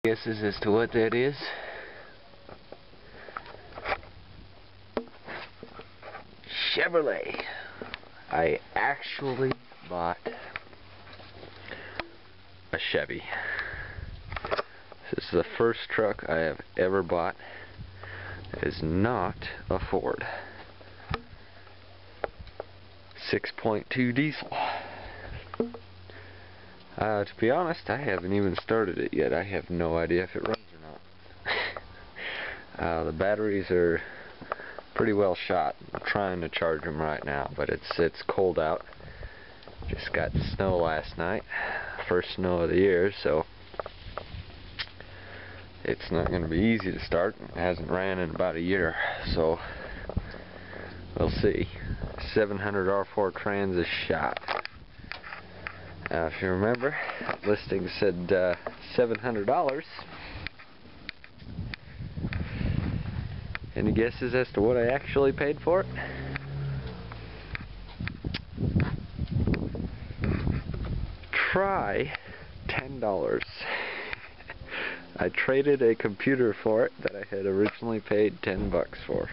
Guesses as to what that is? Chevrolet. I actually bought a Chevy. This is the first truck I have ever bought. It is not a Ford. 6.2 diesel. To be honest, I haven't even started it yet. I have no idea if it runs or not. The batteries are pretty well shot. I'm trying to charge them right now, but it's cold out. Just got snow last night, first snow of the year, so it's not going to be easy to start. It hasn't ran in about a year, so we'll see. 700 R4 trans is shot. If you remember, listing said $700. Any guesses as to what I actually paid for it? Try $10. I traded a computer for it that I had originally paid $10 for.